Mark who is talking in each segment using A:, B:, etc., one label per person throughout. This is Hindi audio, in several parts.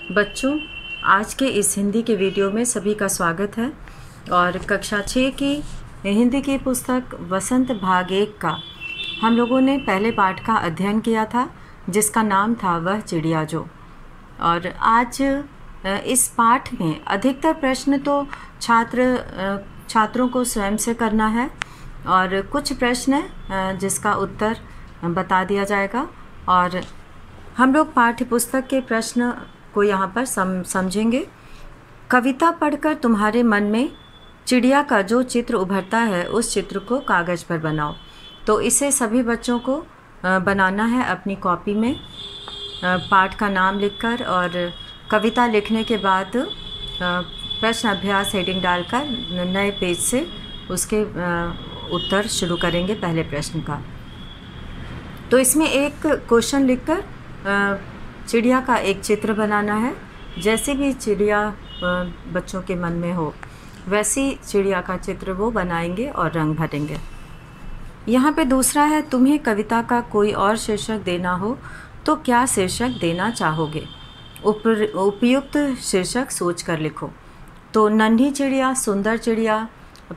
A: बच्चों, आज के इस हिंदी के वीडियो में सभी का स्वागत है। और कक्षा 6 की हिंदी की पुस्तक वसंत भाग 1 का हम लोगों ने पहले पाठ का अध्ययन किया था, जिसका नाम था वह चिड़िया जो। और आज इस पाठ में अधिकतर प्रश्न तो छात्रों को स्वयं से करना है और कुछ प्रश्न जिसका उत्तर बता दिया जाएगा। और हम लोग पाठ्य पुस्तक के प्रश्न को यहाँ पर समझेंगे। कविता पढ़कर तुम्हारे मन में चिड़िया का जो चित्र उभरता है उस चित्र को कागज़ पर बनाओ। तो इसे सभी बच्चों को बनाना है अपनी कॉपी में, पाठ का नाम लिखकर। और कविता लिखने के बाद प्रश्न अभ्यास हेडिंग डालकर नए पेज से उसके उत्तर शुरू करेंगे पहले प्रश्न का। तो इसमें एक क्वेश्चन लिखकर चिड़िया का एक चित्र बनाना है। जैसे भी चिड़िया बच्चों के मन में हो वैसी चिड़िया का चित्र वो बनाएंगे और रंग भरेंगे। यहाँ पे दूसरा है, तुम्हें कविता का कोई और शीर्षक देना हो तो क्या शीर्षक देना चाहोगे? उपयुक्त शीर्षक सोच कर लिखो। तो नन्ही चिड़िया, सुंदर चिड़िया,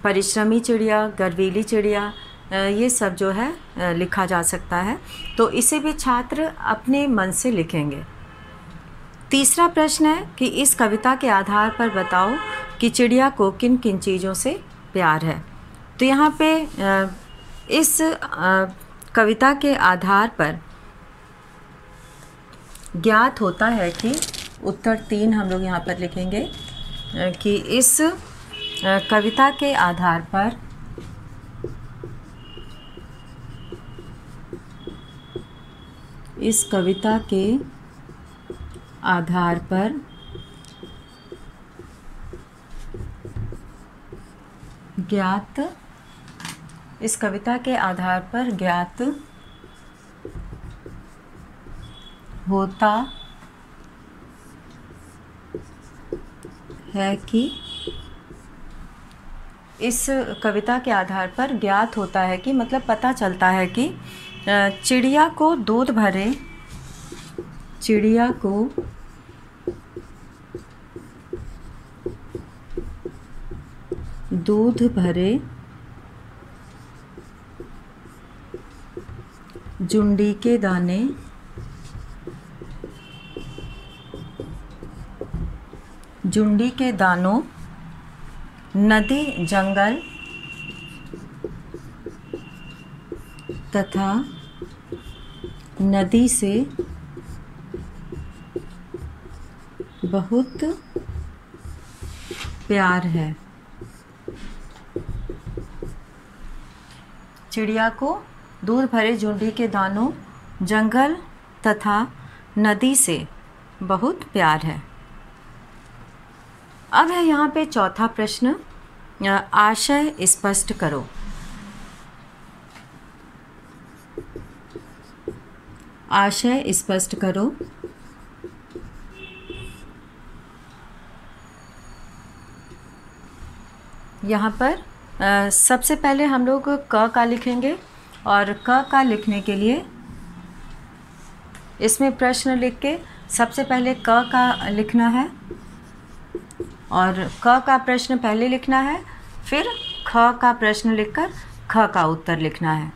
A: परिश्रमी चिड़िया, गर्वीली चिड़िया, ये सब जो है लिखा जा सकता है। तो इसे भी छात्र अपने मन से लिखेंगे। तीसरा प्रश्न है कि इस कविता के आधार पर बताओ कि चिड़िया को किन किन चीज़ों से प्यार है। तो यहाँ पे इस कविता के आधार पर ज्ञात होता है कि उत्तर 3 हम लोग यहाँ पर लिखेंगे कि इस कविता के आधार पर इस कविता के आधार पर ज्ञात होता है कि इस कविता के आधार पर ज्ञात होता है कि मतलब पता चलता है कि चिड़िया को दूध भरे जुंडी के दाने दानों नदी, जंगल तथा नदी से बहुत प्यार है। चिड़िया को दूध भरे झुंडी के दानों, जंगल तथा नदी से बहुत प्यार है। अब है यहाँ पे चौथा प्रश्न, आशय स्पष्ट करो। आशय स्पष्ट करो। यहाँ पर सबसे पहले हम लोग क का लिखेंगे और क का लिखने के लिए इसमें प्रश्न लिख के सबसे पहले क का लिखना है और क का प्रश्न पहले लिखना है, फिर ख का प्रश्न लिखकर ख का उत्तर लिखना है।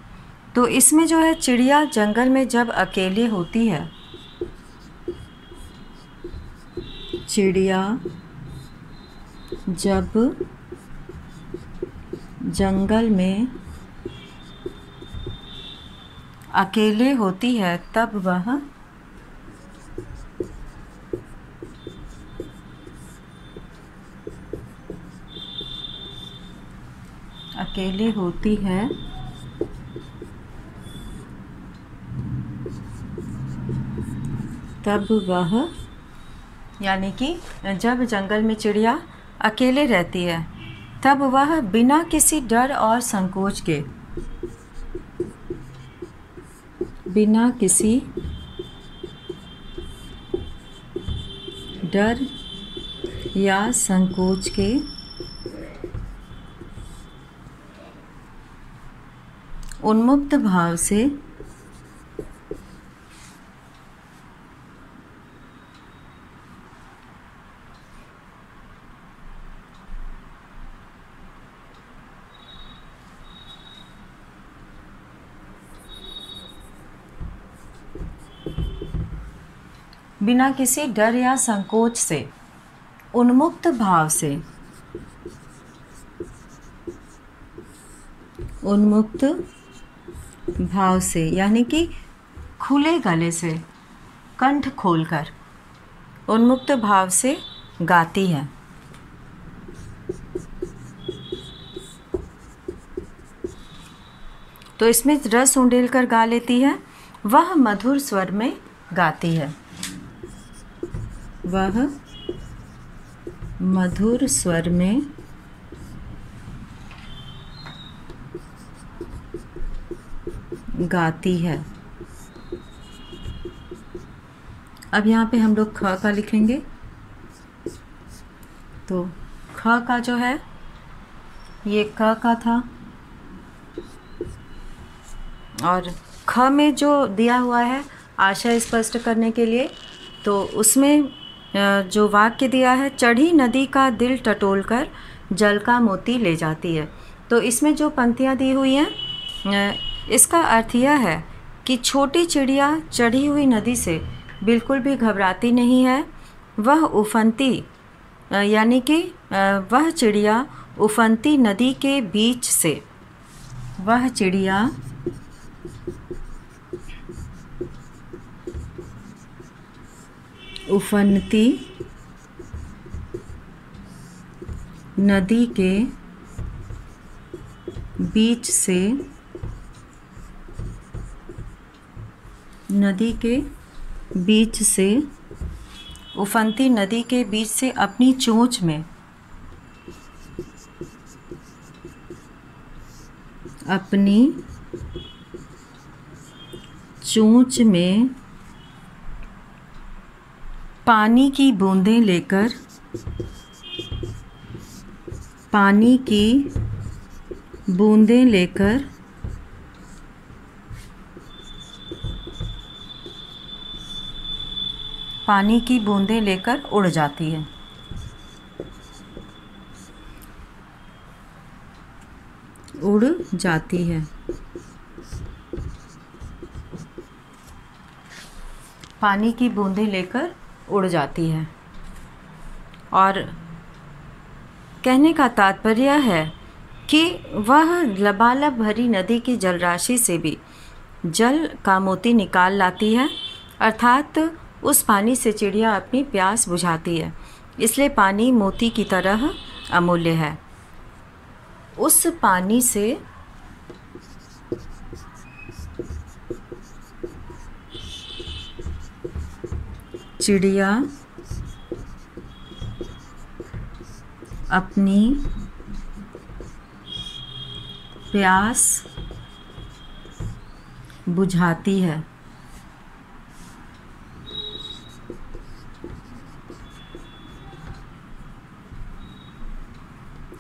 A: तो इसमें जो है, चिड़िया जंगल में जब अकेले होती है, चिड़िया जब जंगल में अकेले होती है तब वह अकेले होती है तब वह, यानी कि जब जंगल में चिड़िया अकेले रहती है तब वह बिना किसी डर और संकोच के, बिना किसी डर या संकोच के उन्मुक्त भाव से बिना किसी डर या संकोच से, उन्मुक्त भाव से, उन्मुक्त भाव से यानी कि खुले गले से, कंठ खोलकर उन्मुक्त भाव से गाती है। तो इसमें रस उंडेल कर गा लेती है। वह मधुर स्वर में गाती है, वह मधुर स्वर में गाती है। अब यहाँ पे हम लोग ख का लिखेंगे। तो ख का जो है ये क का था, और ख में जो दिया हुआ है आशय स्पष्ट करने के लिए, तो उसमें जो वाक्य दिया है, चढ़ी नदी का दिल टटोलकर जल का मोती ले जाती है। तो इसमें जो पंक्तियाँ दी हुई हैं, इसका अर्थ यह है कि छोटी चिड़िया चढ़ी हुई नदी से बिल्कुल भी घबराती नहीं है। वह उफनती यानी कि वह चिड़िया उफनती नदी के बीच से, वह चिड़िया उफनती नदी के बीच से, नदी के बीच से, उफनती नदी के बीच से अपनी चोंच में, अपनी चोंच में पानी की बूंदें लेकर, पानी की बूंदें लेकर पानी की बूंदें लेकर उड़ जाती है। उड़ जाती है। पानी की बूंदें लेकर उड़ जाती है। और कहने का तात्पर्य है कि वह लबालब भरी नदी की जलराशि से भी जल का मोती निकाल लाती है, अर्थात उस पानी से चिड़िया अपनी प्यास बुझाती है। इसलिए पानी मोती की तरह अमूल्य है। उस पानी से चिड़िया अपनी प्यास बुझाती है।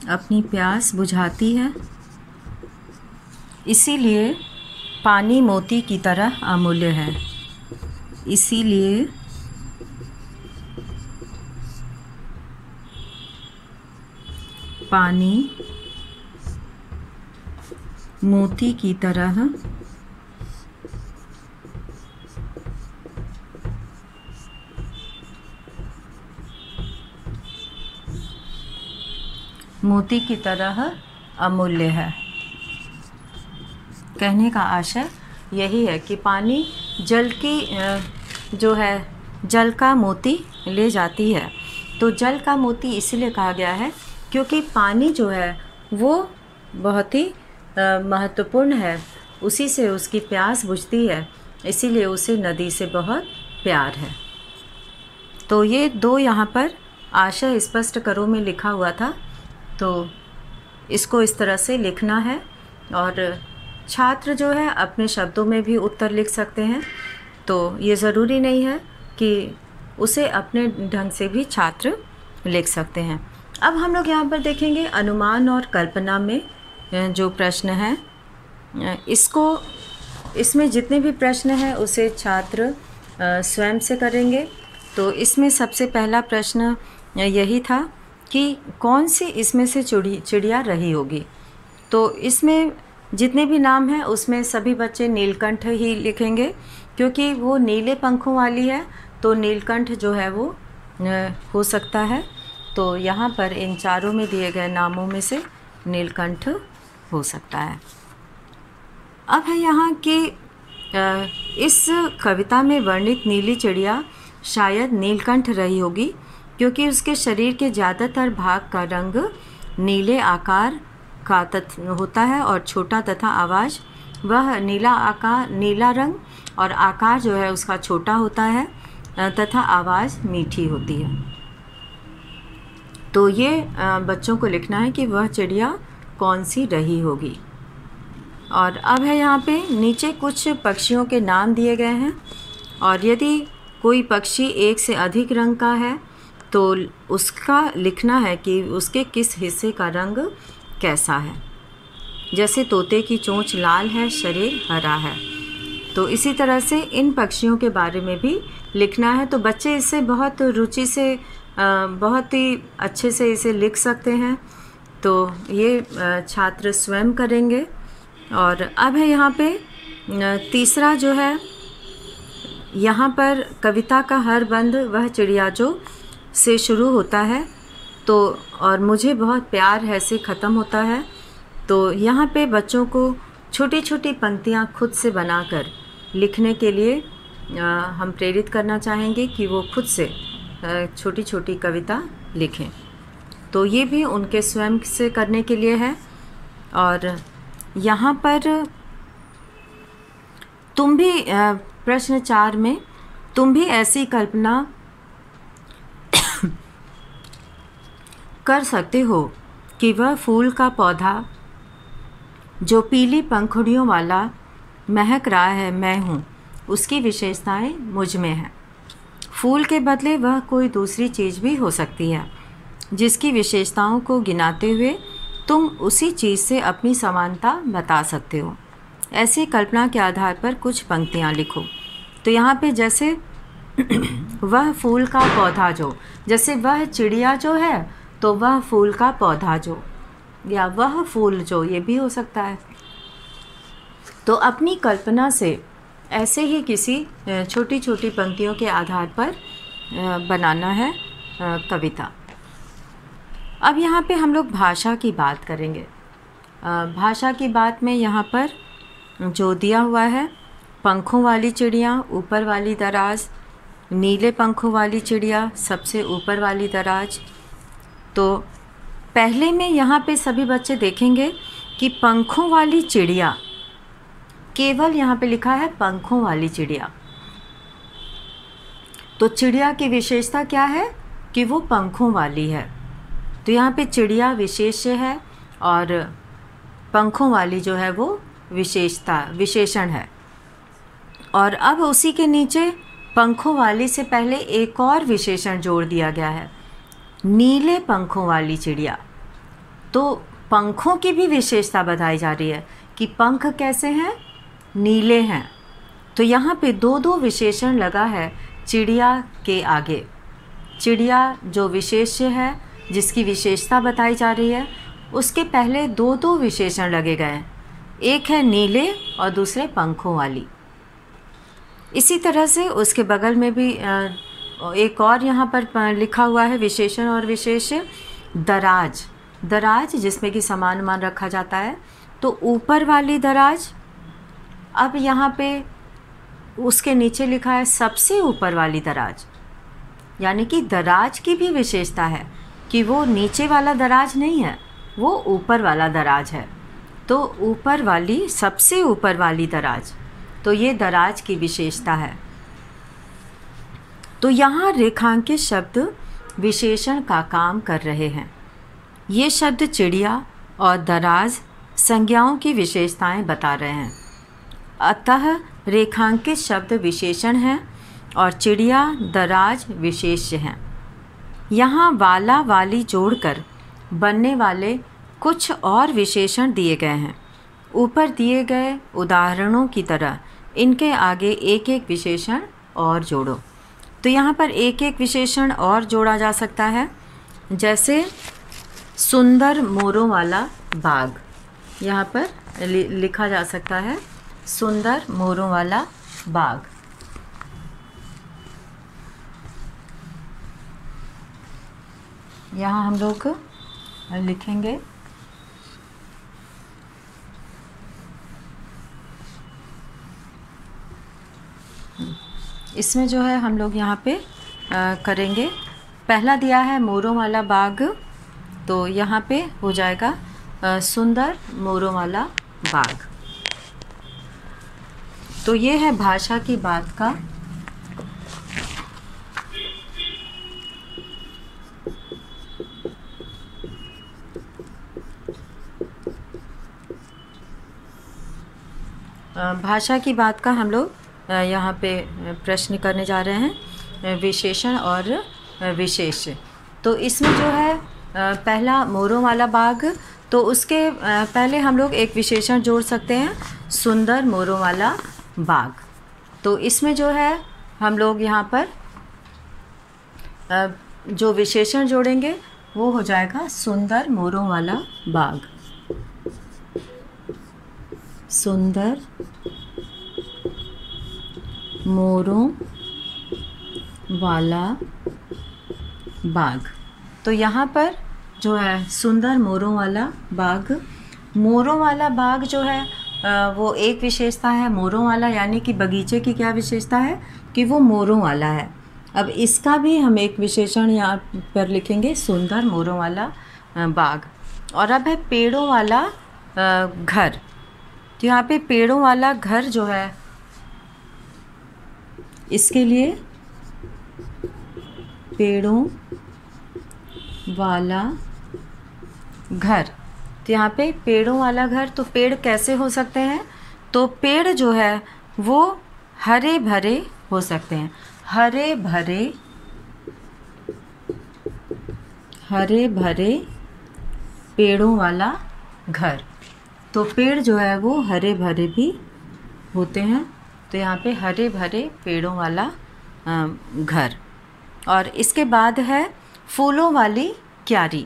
A: अपनी प्यास बुझाती है। इसीलिए पानी मोती की तरह अमूल्य है। इसीलिए पानी मोती की तरह मोती की तरह अमूल्य है। कहने का आशय यही है कि पानी जल की जो है जल का मोती ले जाती है। तो जल का मोती इसलिए कहा गया है क्योंकि पानी जो है वो बहुत ही महत्वपूर्ण है, उसी से उसकी प्यास बुझती है, इसीलिए उसे नदी से बहुत प्यार है। तो ये दो यहाँ पर आशय स्पष्ट करो में लिखा हुआ था, तो इसको इस तरह से लिखना है। और छात्र जो है अपने शब्दों में भी उत्तर लिख सकते हैं, तो ये ज़रूरी नहीं है कि उसे अपने ढंग से भी छात्र लिख सकते हैं। अब हम लोग यहाँ पर देखेंगे अनुमान और कल्पना में जो प्रश्न है, इसमें जितने भी प्रश्न हैं उसे छात्र स्वयं से करेंगे। तो इसमें सबसे पहला प्रश्न यही था कि कौन सी इसमें से चिड़िया रही होगी। तो इसमें जितने भी नाम हैं उसमें सभी बच्चे नीलकंठ ही लिखेंगे, क्योंकि वो नीले पंखों वाली है, तो नीलकंठ जो है वो हो सकता है। तो यहाँ पर इन चारों में दिए गए नामों में से नीलकंठ हो सकता है। अब है यहाँ कि इस कविता में वर्णित नीली चिड़िया शायद नीलकंठ रही होगी, क्योंकि उसके शरीर के ज़्यादातर भाग का रंग नीले आकार का होता है और छोटा तथा आवाज़ वह नीला रंग और आकार जो है उसका छोटा होता है तथा आवाज़ मीठी होती है। तो ये बच्चों को लिखना है कि वह चिड़िया कौन सी रही होगी। और अब है यहाँ पे नीचे कुछ पक्षियों के नाम दिए गए हैं, और यदि कोई पक्षी एक से अधिक रंग का है तो उसका लिखना है कि उसके किस हिस्से का रंग कैसा है। जैसे तोते की चोंच लाल है, शरीर हरा है। तो इसी तरह से इन पक्षियों के बारे में भी लिखना है। तो बच्चे इससे बहुत रुचि से बहुत ही अच्छे से इसे लिख सकते हैं। तो ये छात्र स्वयं करेंगे। और अब है यहाँ पे तीसरा जो है, यहाँ पर कविता का हर बंद वह चिड़िया जो से शुरू होता है तो और मुझे बहुत प्यार है से ख़त्म होता है। तो यहाँ पे बच्चों को छोटी छोटी पंक्तियाँ खुद से बनाकर लिखने के लिए हम प्रेरित करना चाहेंगे कि वो खुद से छोटी छोटी कविता लिखें। तो ये भी उनके स्वयं से करने के लिए है। और यहाँ पर तुम भी प्रश्न 4 में तुम भी ऐसी कल्पना कर सकते हो कि वह फूल का पौधा जो पीली पंखुड़ियों वाला महक रहा है मैं हूँ, उसकी विशेषताएं मुझ में हैं। फूल के बदले वह कोई दूसरी चीज़ भी हो सकती है, जिसकी विशेषताओं को गिनाते हुए तुम उसी चीज़ से अपनी समानता बता सकते हो। ऐसी कल्पना के आधार पर कुछ पंक्तियाँ लिखो। तो यहाँ पे जैसे वह फूल का पौधा जो, जैसे वह चिड़िया जो है तो वह फूल का पौधा जो, या वह फूल जो, ये भी हो सकता है। तो अपनी कल्पना से ऐसे ही किसी छोटी छोटी पंक्तियों के आधार पर बनाना है कविता। अब यहाँ पे हम लोग भाषा की बात करेंगे। भाषा की बात में यहाँ पर जो दिया हुआ है, पंखों वाली चिड़िया, ऊपर वाली दराज, नीले पंखों वाली चिड़िया, सबसे ऊपर वाली दराज। तो पहले में यहाँ पे सभी बच्चे देखेंगे कि पंखों वाली चिड़िया, केवल यहाँ पे लिखा है पंखों वाली चिड़िया। तो चिड़िया की विशेषता क्या है कि वो पंखों वाली है। तो यहाँ पे चिड़िया विशेष्य है और पंखों वाली जो है वो विशेषण है। और अब उसी के नीचे पंखों वाली से पहले एक और विशेषण जोड़ दिया गया है, नीले पंखों वाली चिड़िया। तो पंखों की भी विशेषता बताई जा रही है कि पंख कैसे हैं, नीले हैं। तो यहाँ पे दो दो विशेषण लगा है चिड़िया के आगे। चिड़िया जो विशेष्य है, जिसकी विशेषता बताई जा रही है, उसके पहले दो दो विशेषण लगे गए हैं, एक है नीले और दूसरे पंखों वाली। इसी तरह से उसके बगल में भी एक और यहाँ पर लिखा हुआ है विशेषण और विशेष्य, दराज। दराज जिसमें कि सामान मान रखा जाता है। तो ऊपर वाली दराज, अब यहाँ पे उसके नीचे लिखा है सबसे ऊपर वाली दराज, यानी कि दराज की भी विशेषता है कि वो नीचे वाला दराज नहीं है, वो ऊपर वाला दराज है। तो ऊपर वाली, सबसे ऊपर वाली दराज, तो ये दराज की विशेषता है। तो यहाँ रेखांकित शब्द विशेषण का काम कर रहे हैं। ये शब्द चिड़िया और दराज संज्ञाओं की विशेषताएं बता रहे हैं। अतः रेखांकित शब्द विशेषण हैं और चिड़िया दराज विशेष्य हैं। यहाँ वाला वाली जोड़कर बनने वाले कुछ और विशेषण दिए गए हैं। ऊपर दिए गए उदाहरणों की तरह इनके आगे एक एक विशेषण और जोड़ो। तो यहाँ पर एक एक विशेषण और जोड़ा जा सकता है, जैसे सुंदर मोरों वाला बाग। यहाँ पर लिखा जा सकता है सुंदर मोरों वाला बाग। यहाँ हम लोग लिखेंगे इसमें जो है हम लोग यहाँ पे करेंगे। पहला दिया है मोरों वाला बाग, तो यहाँ पे हो जाएगा सुंदर मोरों वाला बाग। तो ये है भाषा की बात का भाषा की बात का हम लोग यहाँ पे प्रश्न करने जा रहे हैं, विशेषण और विशेष। तो इसमें जो है पहला मोरों वाला बाग, तो उसके पहले हम लोग एक विशेषण जोड़ सकते हैं, सुंदर मोरों वाला बाग। तो इसमें जो है हम लोग यहाँ पर जो विशेषण जोड़ेंगे वो हो जाएगा सुंदर मोरों वाला बाग। सुंदर मोरों वाला बाग। तो यहाँ पर जो है सुंदर मोरों वाला बाग, मोरों वाला बाग जो है वो एक विशेषता है मोरों वाला, यानी कि बगीचे की क्या विशेषता है कि वो मोरों वाला है। अब इसका भी हम एक विशेषण यहाँ पर लिखेंगे, सुंदर मोरों वाला बाग। और अब है पेड़ों वाला घर। तो यहाँ पे पेड़ों वाला घर जो है, इसके लिए पेड़ों वाला घर। तो यहाँ पे पेड़ों वाला घर, तो पेड़ कैसे हो सकते हैं? तो पेड़ जो है वो हरे भरे हो सकते हैं, हरे भरे पेड़ों वाला घर। तो पेड़ जो है वो हरे भरे भी होते हैं, तो यहाँ पे हरे भरे पेड़ों वाला घर। और इसके बाद है फूलों वाली क्यारी।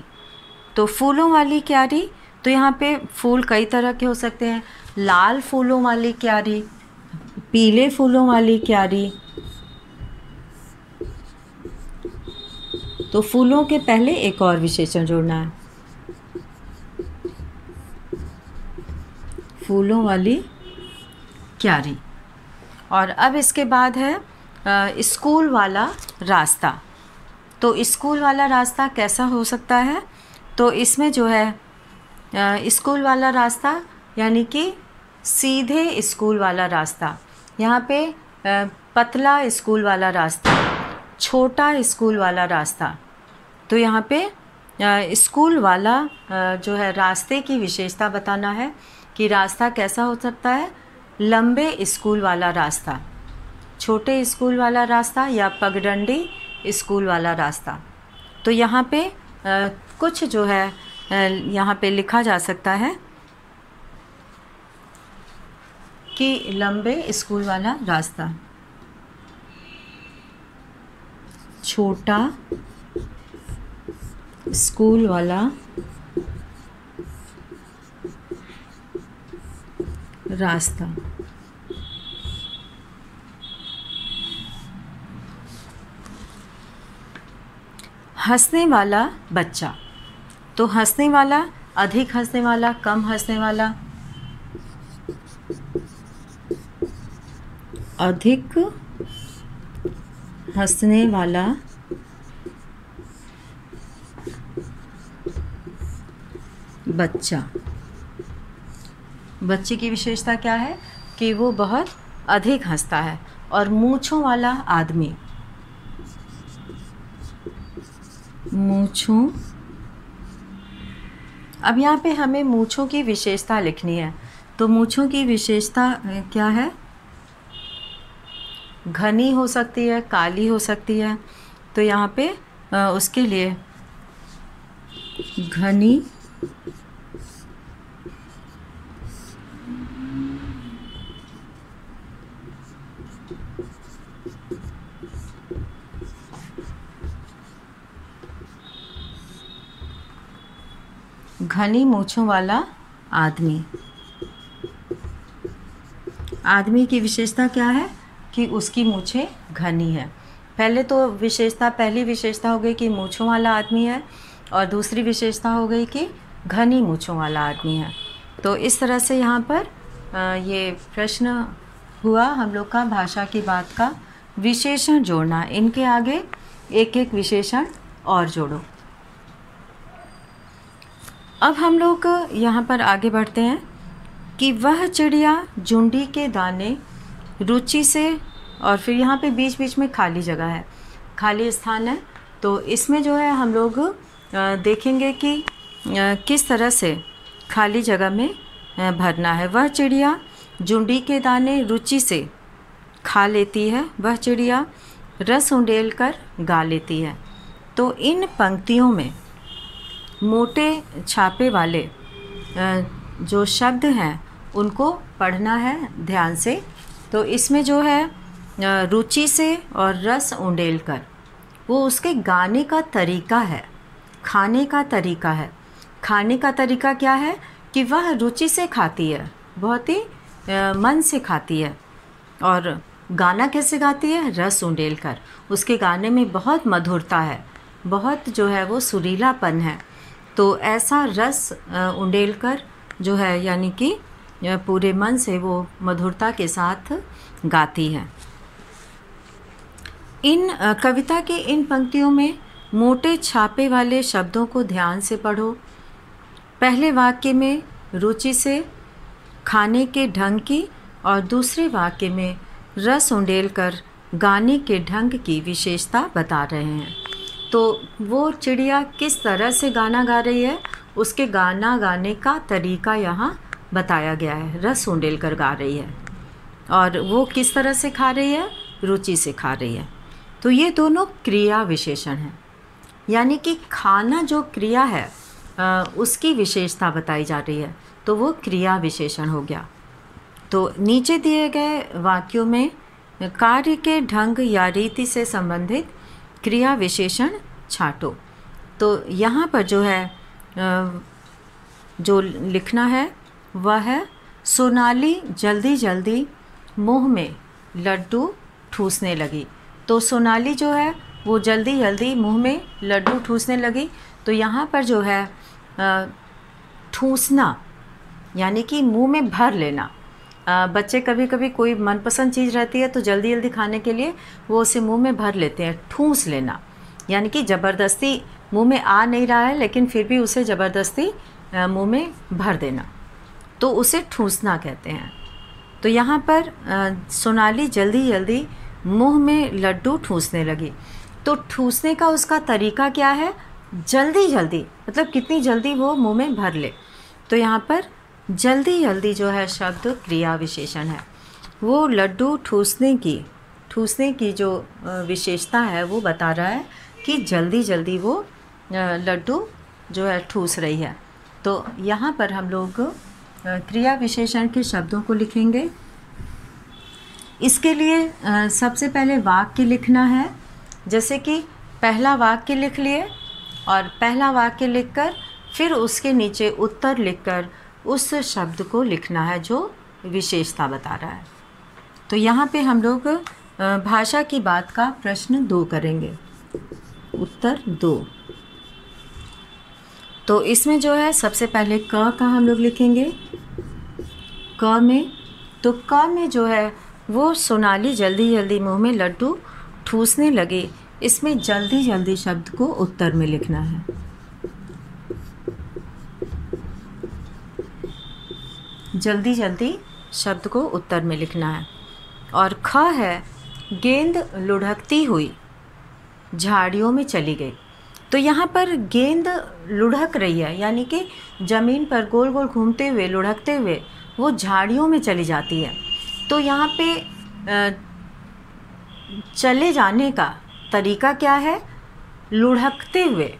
A: तो फूलों वाली क्यारी, तो यहाँ पे फूल कई तरह के हो सकते हैं, लाल फूलों वाली क्यारी, पीले फूलों वाली क्यारी। तो फूलों के पहले एक और विशेषण जोड़ना है, फूलों वाली क्यारी। और अब इसके बाद है स्कूल वाला रास्ता। तो स्कूल वाला रास्ता कैसा हो सकता है? तो इसमें जो है स्कूल वाला रास्ता यानी कि सीधे स्कूल वाला रास्ता, यहाँ पे पतला स्कूल वाला रास्ता, छोटा स्कूल वाला रास्ता। तो यहाँ पे स्कूल वाला जो है रास्ते की विशेषता बताना है कि रास्ता कैसा हो सकता है, लंबे स्कूल वाला रास्ता, छोटे स्कूल वाला रास्ता या पगडंडी स्कूल वाला रास्ता। तो यहाँ पे कुछ जो है यहाँ पे लिखा जा सकता है कि लंबे स्कूल वाला रास्ता, छोटा स्कूल वाला रास्ता। हंसने वाला बच्चा। तो हंसने वाला, अधिक हंसने वाला, कम हंसने वाला, अधिक हंसने वाला बच्चा। बच्चे की विशेषता क्या है कि वो बहुत अधिक हंसता है। और मूंछों वाला आदमी, मूंछों। अब यहाँ पे हमें मूंछों की विशेषता लिखनी है। तो मूंछों की विशेषता क्या है? घनी हो सकती है, काली हो सकती है। तो यहाँ पे उसके लिए घनी घनी मूंछों वाला आदमी। आदमी की विशेषता क्या है कि उसकी मूंछें घनी है। पहले तो पहली विशेषता हो गई कि मूंछों वाला आदमी है। और दूसरी विशेषता हो गई कि घनी मूँछों वाला आदमी है। तो इस तरह से यहाँ पर ये प्रश्न हुआ हम लोग का भाषा की बात का विशेषण जोड़ना। इनके आगे एक एक विशेषण और जोड़ो। अब हम लोग यहाँ पर आगे बढ़ते हैं कि वह चिड़िया झुंडी के दाने रुचि से, और फिर यहाँ पे बीच बीच में खाली जगह है, खाली स्थान है। तो इसमें जो है हम लोग देखेंगे कि किस तरह से खाली जगह में भरना है। वह चिड़िया झुंडी के दाने रुचि से खा लेती है, वह चिड़िया रस उंडेल कर गा लेती है। तो इन पंक्तियों में मोटे छापे वाले जो शब्द हैं उनको पढ़ना है ध्यान से। तो इसमें जो है रुचि से और रस उंडेल कर, वो उसके गाने का तरीका है, खाने का तरीका है। खाने का तरीका क्या है कि वह रुचि से खाती है, बहुत ही मन से खाती है। और गाना कैसे गाती है? रस उंडेल कर। उसके गाने में बहुत मधुरता है, बहुत जो है वो सुरीलापन है। तो ऐसा रस उंडेल कर जो है, यानी कि पूरे मन से वो मधुरता के साथ गाती है। इन कविता के इन पंक्तियों में मोटे छापे वाले शब्दों को ध्यान से पढ़ो। पहले वाक्य में रुचि से खाने के ढंग की और दूसरे वाक्य में रस उंडेल कर गाने के ढंग की विशेषता बता रहे हैं। तो वो चिड़िया किस तरह से गाना गा रही है, उसके गाना गाने का तरीका यहाँ बताया गया है। रस उंडेल कर गा रही है और वो किस तरह से खा रही है? रुचि से खा रही है। तो ये दोनों क्रिया विशेषण हैं, यानी कि खाना जो क्रिया है उसकी विशेषता बताई जा रही है, तो वो क्रिया विशेषण हो गया। तो नीचे दिए गए वाक्यों में कार्य के ढंग या रीति से संबंधित क्रिया विशेषण छांटो। तो यहाँ पर जो है जो लिखना है वह है सोनाली जल्दी जल्दी मुंह में लड्डू ठूसने लगी। तो सोनाली जो है वो जल्दी जल्दी मुंह में लड्डू ठूसने लगी। तो यहाँ पर जो है ठूसना यानी कि मुंह में भर लेना। बच्चे कभी कभी कोई मनपसंद चीज़ रहती है तो जल्दी जल्दी खाने के लिए वो उसे मुंह में भर लेते हैं। ठूस लेना यानी कि ज़बरदस्ती मुंह में आ नहीं रहा है लेकिन फिर भी उसे ज़बरदस्ती मुंह में भर देना, तो उसे ठूसना कहते हैं। तो यहाँ पर सोनाली जल्दी जल्दी मुंह में लड्डू ठूसने लगी। तो ठूसने का उसका तरीका क्या है? जल्दी जल्दी, मतलब कितनी जल्दी वो मुंह में भर ले। तो यहाँ पर जल्दी जल्दी जो है शब्द क्रिया विशेषण है। वो लड्डू ठूसने की जो विशेषता है वो बता रहा है कि जल्दी जल्दी वो लड्डू जो है ठूस रही है। तो यहाँ पर हम लोग क्रिया विशेषण के शब्दों को लिखेंगे। इसके लिए सबसे पहले वाक्य लिखना है। जैसे कि पहला वाक्य लिख लिए और पहला वाक्य लिखकर फिर उसके नीचे उत्तर लिखकर उस शब्द को लिखना है जो विशेषता बता रहा है। तो यहाँ पे हम लोग भाषा की बात का प्रश्न 2 करेंगे, उत्तर 2। तो इसमें जो है सबसे पहले क का हम लोग लिखेंगे। क में, तो क में जो है वो सोनाली जल्दी जल्दी मुंह में लड्डू ठूसने लगे। इसमें जल्दी जल्दी शब्द को उत्तर में लिखना है। जल्दी जल्दी शब्द को उत्तर में लिखना है। और ख है गेंद लुढ़कती हुई झाड़ियों में चली गई। तो यहाँ पर गेंद लुढ़क रही है यानी कि ज़मीन पर गोल गोल घूमते हुए लुढ़कते हुए वो झाड़ियों में चली जाती है। तो यहाँ पे चले जाने का तरीका क्या है? लुढ़कते हुए।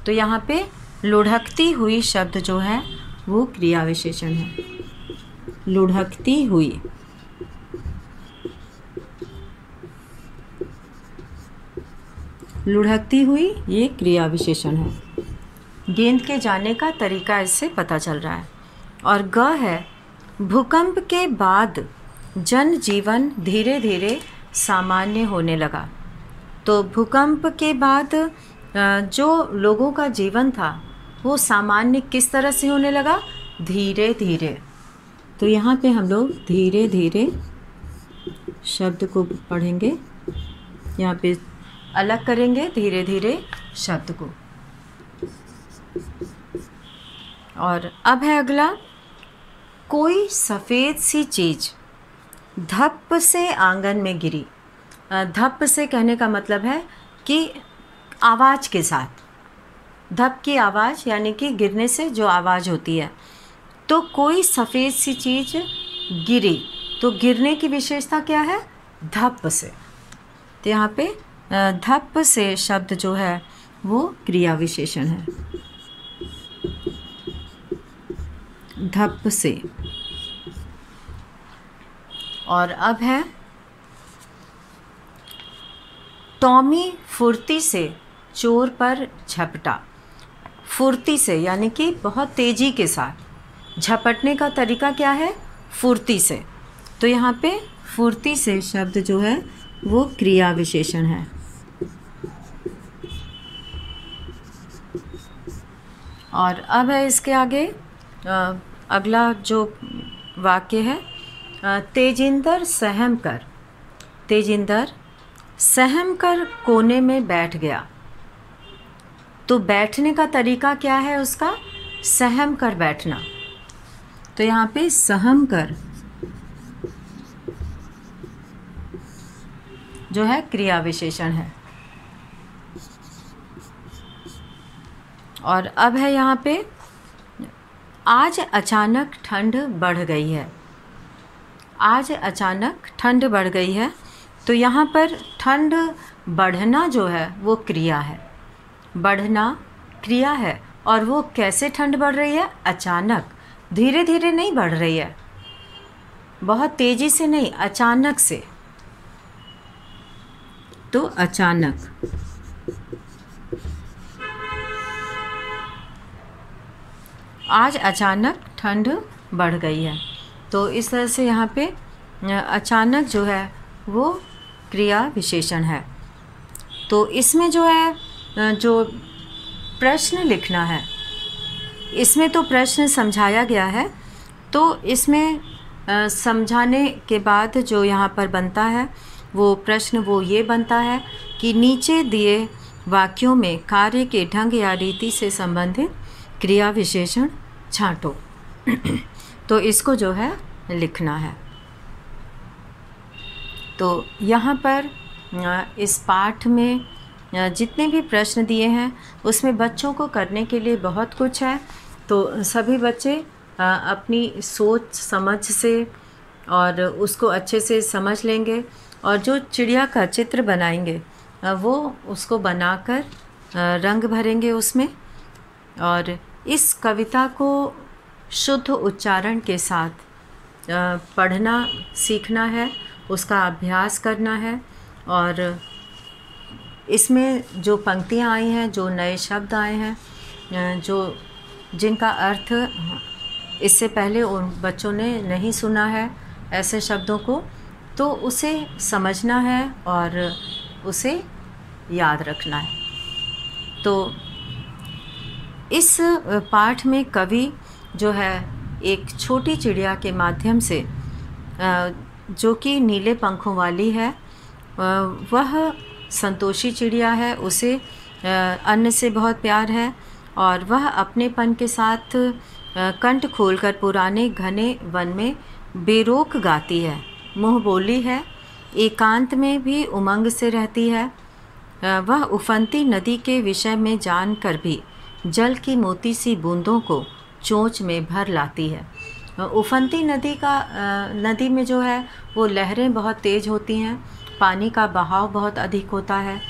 A: तो यहाँ पे लुढ़कती हुई शब्द जो है वो क्रिया विशेषण है। लुढ़कती हुई। लुढ़कती हुई ये क्रिया विशेषण है। गेंद के जाने का तरीका इससे पता चल रहा है। और ग है भूकंप के बाद जनजीवन धीरे धीरे सामान्य होने लगा। तो भूकंप के बाद जो लोगों का जीवन था वो सामान्य किस तरह से होने लगा? धीरे धीरे। तो यहाँ पे हम लोग धीरे धीरे शब्द को पढ़ेंगे, यहाँ पे अलग करेंगे धीरे धीरे शब्द को। और अब है अगला, कोई सफ़ेद सी चीज़ धप से आंगन में गिरी। धप से कहने का मतलब है कि आवाज़ के साथ, धप की आवाज़ यानी कि गिरने से जो आवाज़ होती है। तो कोई सफ़ेद सी चीज़ गिरी, तो गिरने की विशेषता क्या है? धप से। तो यहाँ पे धप से शब्द जो है वो क्रिया विशेषण है, धप से। और अब है, टॉमी फुर्ती से चोर पर झपटा। फुर्ती से यानी कि बहुत तेज़ी के साथ। झपटने का तरीका क्या है? फुर्ती से। तो यहाँ पे फुर्ती से शब्द जो है वो क्रिया विशेषण है। और अब है इसके आगे अगला जो वाक्य है, तेजिंदर सहम कर। तेजिंदर सहम कर कोने में बैठ गया। तो बैठने का तरीका क्या है उसका? सहम कर बैठना। तो यहाँ पे सहम कर जो है क्रिया विशेषण है। और अब है यहाँ पे, आज अचानक ठंड बढ़ गई है। आज अचानक ठंड बढ़ गई है। तो यहाँ पर ठंड बढ़ना जो है वो क्रिया है, बढ़ना क्रिया है। और वो कैसे ठंड बढ़ रही है? अचानक, धीरे धीरे नहीं बढ़ रही है, बहुत तेज़ी से नहीं, अचानक से। तो अचानक। आज अचानक ठंड बढ़ गई है। तो इस तरह से यहाँ पे अचानक जो है वो क्रिया विशेषण है। तो इसमें जो है जो प्रश्न लिखना है, इसमें तो प्रश्न समझाया गया है। तो इसमें समझाने के बाद जो यहाँ पर बनता है वो प्रश्न वो ये बनता है कि नीचे दिए वाक्यों में कार्य के ढंग या रीति से संबंधित क्रिया विशेषण छांटो। तो इसको जो है लिखना है। तो यहाँ पर इस पाठ में जितने भी प्रश्न दिए हैं उसमें बच्चों को करने के लिए बहुत कुछ है। तो सभी बच्चे अपनी सोच समझ से और उसको अच्छे से समझ लेंगे और जो चिड़िया का चित्र बनाएंगे वो उसको बनाकर रंग भरेंगे उसमें। और इस कविता को शुद्ध उच्चारण के साथ पढ़ना सीखना है, उसका अभ्यास करना है। और इसमें जो पंक्तियाँ आई हैं, जो नए शब्द आए हैं, जो जिनका अर्थ इससे पहले उन बच्चों ने नहीं सुना है ऐसे शब्दों को, तो उसे समझना है और उसे याद रखना है। तो इस पाठ में कवि जो है एक छोटी चिड़िया के माध्यम से जो कि नीले पंखों वाली है, वह संतोषी चिड़िया है, उसे अन्न से बहुत प्यार है और वह अपनेपन के साथ कंठ खोलकर पुराने घने वन में बेरोक गाती है, मुँह बोली है, एकांत में भी उमंग से रहती है। वह उफनती नदी के विषय में जानकर भी जल की मोती सी बूंदों को चोंच में भर लाती है। उफनती नदी में जो है वो लहरें बहुत तेज़ होती हैं, पानी का बहाव बहुत अधिक होता है।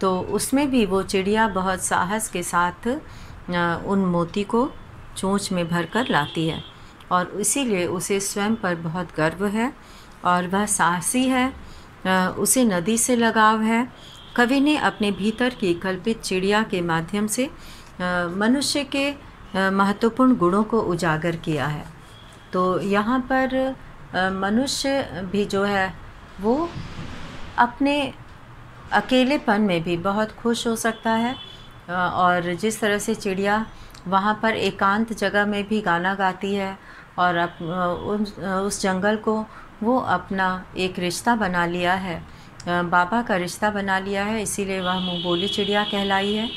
A: तो उसमें भी वो चिड़िया बहुत साहस के साथ उन मोती को चोंच में भर कर लाती है और इसीलिए उसे स्वयं पर बहुत गर्व है और वह साहसी है, उसे नदी से लगाव है। कवि ने अपने भीतर की कल्पित चिड़िया के माध्यम से मनुष्य के महत्वपूर्ण गुणों को उजागर किया है। तो यहाँ पर मनुष्य भी जो है वो अपने अकेलेपन में भी बहुत खुश हो सकता है और जिस तरह से चिड़िया वहाँ पर एकांत जगह में भी गाना गाती है और उस जंगल को वो अपना एक रिश्ता बना लिया है, बाबा का रिश्ता बना लिया है, इसीलिए वह मुँह बोली चिड़िया कहलाई है।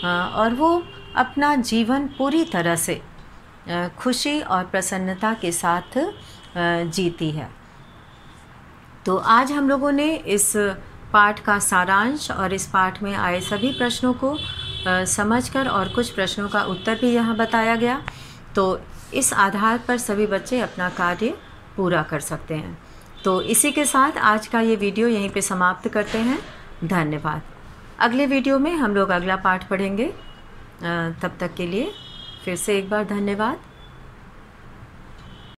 A: और वो अपना जीवन पूरी तरह से खुशी और प्रसन्नता के साथ जीती है। तो आज हम लोगों ने इस पाठ का सारांश और इस पाठ में आए सभी प्रश्नों को समझकर और कुछ प्रश्नों का उत्तर भी यहाँ बताया गया। तो इस आधार पर सभी बच्चे अपना कार्य पूरा कर सकते हैं। तो इसी के साथ आज का ये वीडियो यहीं पे समाप्त करते हैं। धन्यवाद। अगले वीडियो में हम लोग अगला पाठ पढ़ेंगे। तब तक के लिए फिर से एक बार धन्यवाद।